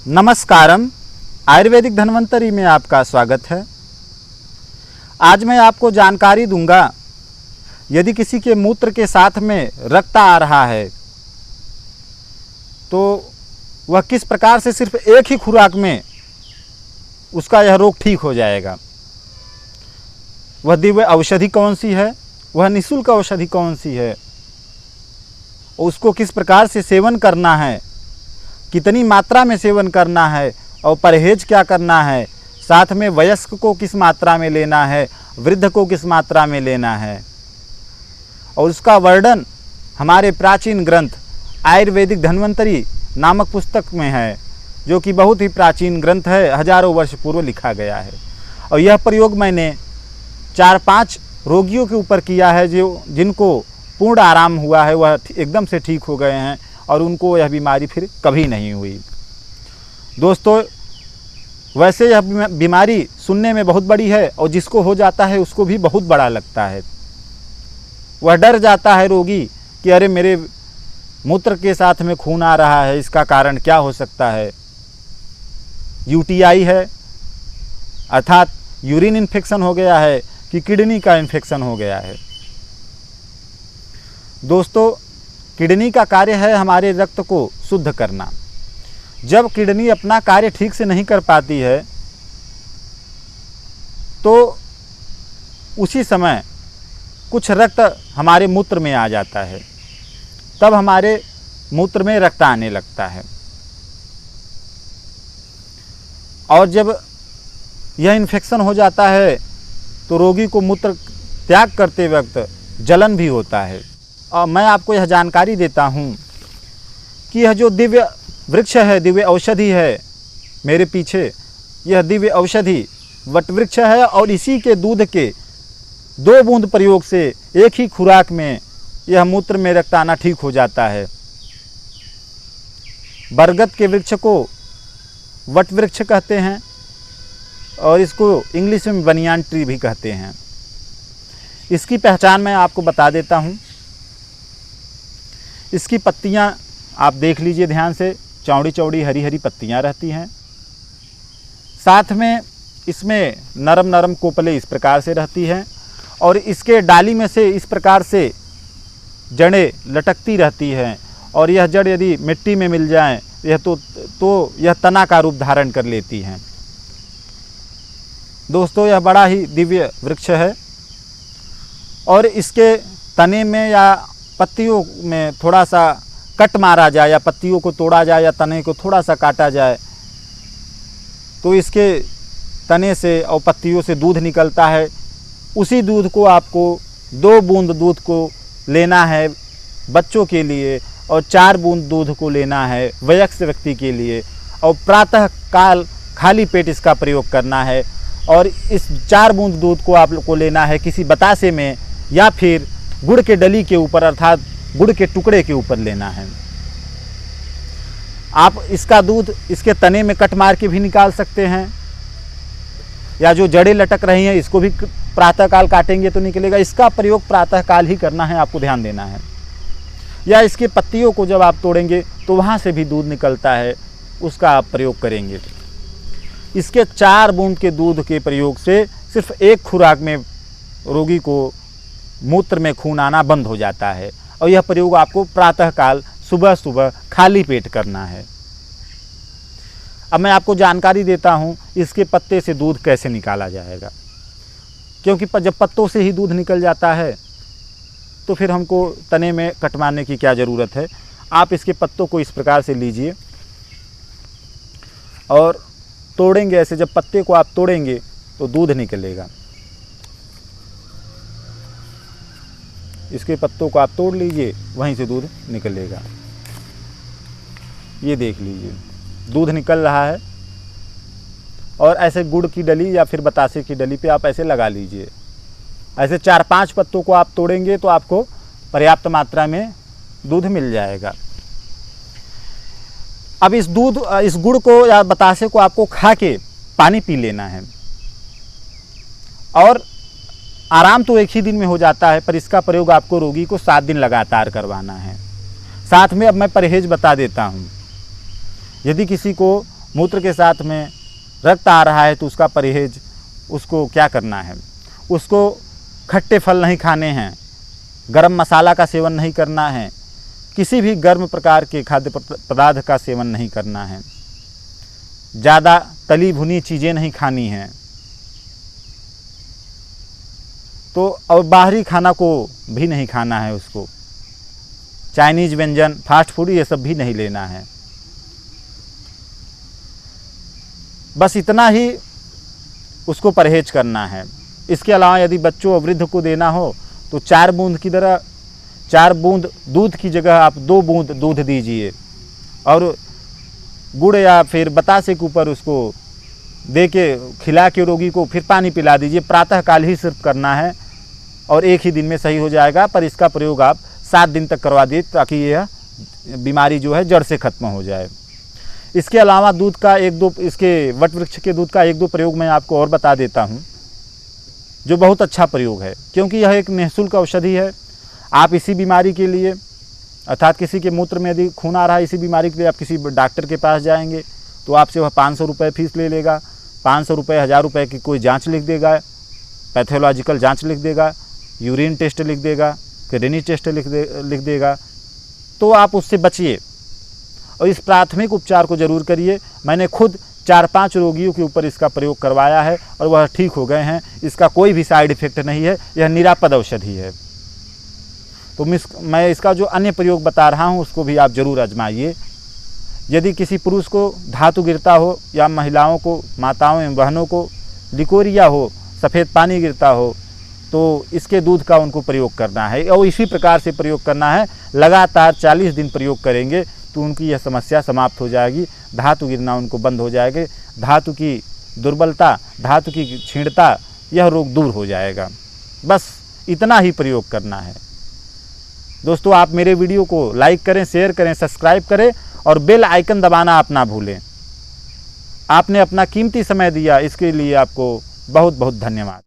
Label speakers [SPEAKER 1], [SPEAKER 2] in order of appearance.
[SPEAKER 1] नमस्कारम। आयुर्वेदिक धन्वंतरी में आपका स्वागत है। आज मैं आपको जानकारी दूंगा, यदि किसी के मूत्र के साथ में रक्त आ रहा है तो वह किस प्रकार से सिर्फ एक ही खुराक में उसका यह रोग ठीक हो जाएगा। वह दिव्य औषधि कौन सी है, वह निःशुल्क औषधि कौन सी है, उसको किस प्रकार से सेवन करना है, कितनी मात्रा में सेवन करना है और परहेज क्या करना है, साथ में वयस्क को किस मात्रा में लेना है, वृद्ध को किस मात्रा में लेना है, और उसका वर्णन हमारे प्राचीन ग्रंथ आयुर्वेदिक धन्वंतरी नामक पुस्तक में है, जो कि बहुत ही प्राचीन ग्रंथ है, हजारों वर्ष पूर्व लिखा गया है। और यह प्रयोग मैंने 4-5 रोगियों के ऊपर किया है, जो जिनको पूर्ण आराम हुआ है, वह एकदम से ठीक हो गए हैं और उनको यह बीमारी फिर कभी नहीं हुई। दोस्तों, वैसे यह बीमारी सुनने में बहुत बड़ी है और जिसको हो जाता है उसको भी बहुत बड़ा लगता है। वह डर जाता है रोगी कि अरे मेरे मूत्र के साथ में खून आ रहा है, इसका कारण क्या हो सकता है। यूटीआई है, अर्थात यूरिन इन्फेक्शन हो गया है कि किडनी का इन्फेक्शन हो गया है। दोस्तों, किडनी का कार्य है हमारे रक्त को शुद्ध करना। जब किडनी अपना कार्य ठीक से नहीं कर पाती है तो उसी समय कुछ रक्त हमारे मूत्र में आ जाता है, तब हमारे मूत्र में रक्त आने लगता है। और जब यह इन्फेक्शन हो जाता है तो रोगी को मूत्र त्याग करते वक्त जलन भी होता है। और मैं आपको यह जानकारी देता हूँ कि यह जो दिव्य वृक्ष है, दिव्य औषधि है मेरे पीछे, यह दिव्य औषधि वट वृक्ष है और इसी के दूध के 2 बूंद प्रयोग से एक ही खुराक में यह मूत्र में रक्त आना ठीक हो जाता है। बरगद के वृक्ष को वट वृक्ष कहते हैं और इसको इंग्लिश में बनियान ट्री भी कहते हैं। इसकी पहचान मैं आपको बता देता हूँ। इसकी पत्तियां आप देख लीजिए ध्यान से, चौड़ी चौड़ी हरी हरी पत्तियां रहती हैं। साथ में इसमें नरम नरम कोपले इस प्रकार से रहती हैं और इसके डाली में से इस प्रकार से जड़ें लटकती रहती हैं। और यह जड़ यदि मिट्टी में मिल जाएं यह तो यह तना का रूप धारण कर लेती हैं। दोस्तों, यह बड़ा ही दिव्य वृक्ष है और इसके तने में या पत्तियों में थोड़ा सा कट मारा जाए या पत्तियों को तोड़ा जाए या तने को थोड़ा सा काटा जाए तो इसके तने से और पत्तियों से दूध निकलता है। उसी दूध को आपको 2 बूंद दूध को लेना है बच्चों के लिए और 4 बूंद दूध को लेना है वयस्क व्यक्ति के लिए, और प्रातः काल खाली पेट इसका प्रयोग करना है। और इस 4 बूंद दूध को आप लोग को लेना है किसी बतासे में या फिर गुड़ के डली के ऊपर, अर्थात गुड़ के टुकड़े के ऊपर लेना है। आप इसका दूध इसके तने में कट मार के भी निकाल सकते हैं, या जो जड़ें लटक रही हैं इसको भी प्रातःकाल काटेंगे तो निकलेगा। इसका प्रयोग प्रातःकाल ही करना है, आपको ध्यान देना है। या इसके पत्तियों को जब आप तोड़ेंगे तो वहाँ से भी दूध निकलता है, उसका आप प्रयोग करेंगे। इसके 4 बूंद के दूध के प्रयोग से सिर्फ एक खुराक में रोगी को मूत्र में खून आना बंद हो जाता है। और यह प्रयोग आपको प्रातःकाल सुबह सुबह खाली पेट करना है। अब मैं आपको जानकारी देता हूँ इसके पत्ते से दूध कैसे निकाला जाएगा, क्योंकि जब पत्तों से ही दूध निकल जाता है तो फिर हमको तने में कट मारने की क्या ज़रूरत है। आप इसके पत्तों को इस प्रकार से लीजिए और तोड़ेंगे। ऐसे जब पत्ते को आप तोड़ेंगे तो दूध निकलेगा। इसके पत्तों को आप तोड़ लीजिए, वहीं से दूध निकलेगा। ये देख लीजिए दूध निकल रहा है। और ऐसे गुड़ की डली या फिर बतासे की डली पे आप ऐसे लगा लीजिए। ऐसे 4-5 पत्तों को आप तोड़ेंगे तो आपको पर्याप्त मात्रा में दूध मिल जाएगा। अब इस गुड़ को या बतासे को आपको खा के पानी पी लेना है। और आराम तो एक ही दिन में हो जाता है, पर इसका प्रयोग आपको रोगी को 7 दिन लगातार करवाना है। साथ में अब मैं परहेज बता देता हूँ। यदि किसी को मूत्र के साथ में रक्त आ रहा है तो उसका परहेज उसको क्या करना है, उसको खट्टे फल नहीं खाने हैं, गरम मसाला का सेवन नहीं करना है, किसी भी गर्म प्रकार के खाद्य पदार्थ का सेवन नहीं करना है, ज़्यादा तली भुनी चीज़ें नहीं खानी हैं। तो और बाहरी खाना को भी नहीं खाना है, उसको चाइनीज़ व्यंजन, फास्ट फूड ये सब भी नहीं लेना है। बस इतना ही उसको परहेज करना है। इसके अलावा यदि बच्चों और वृद्ध को देना हो तो 4 बूंद की तरह 4 बूंद दूध की जगह आप 2 बूंद दूध दीजिए और गुड़ या फिर बतासे के ऊपर उसको दे के खिला के रोगी को फिर पानी पिला दीजिए। प्रातःकाल ही सिर्फ करना है और 1 ही दिन में सही हो जाएगा। पर इसका प्रयोग आप 7 दिन तक करवा दिए ताकि यह बीमारी जो है जड़ से खत्म हो जाए। इसके अलावा दूध का 1-2 इसके वट वृक्ष के दूध का 1-2 प्रयोग मैं आपको और बता देता हूँ, जो बहुत अच्छा प्रयोग है, क्योंकि यह एक निःशुल्क औषधि है। आप इसी बीमारी के लिए अर्थात किसी के मूत्र में यदि खून आ रहा है, इसी बीमारी के लिए आप किसी डॉक्टर के पास जाएंगे तो आपसे वह 500 रुपये फीस ले लेगा। 500 रुपये 1000 रुपये की कोई जांच लिख देगा, पैथोलॉजिकल जांच लिख देगा, यूरिन टेस्ट लिख देगा, किडनी टेस्ट लिख देगा। तो आप उससे बचिए और इस प्राथमिक उपचार को ज़रूर करिए। मैंने खुद 4-5 रोगियों के ऊपर इसका प्रयोग करवाया है और वह ठीक हो गए हैं। इसका कोई भी साइड इफ़ेक्ट नहीं है, यह निरापद औषधि है। तो मैं इसका जो अन्य प्रयोग बता रहा हूँ उसको भी आप ज़रूर आजमाइए। यदि किसी पुरुष को धातु गिरता हो या महिलाओं को, माताओं एवं बहनों को लिकोरिया हो, सफ़ेद पानी गिरता हो, तो इसके दूध का उनको प्रयोग करना है और इसी प्रकार से प्रयोग करना है। लगातार 40 दिन प्रयोग करेंगे तो उनकी यह समस्या समाप्त हो जाएगी, धातु गिरना उनको बंद हो जाएगी, धातु की दुर्बलता, धातु की क्षीणता, यह रोग दूर हो जाएगा। बस इतना ही प्रयोग करना है। दोस्तों, आप मेरे वीडियो को लाइक करें, शेयर करें, सब्सक्राइब करें और बेल आइकन दबाना आप ना भूलें। आपने अपना कीमती समय दिया, इसके लिए आपको बहुत बहुत धन्यवाद।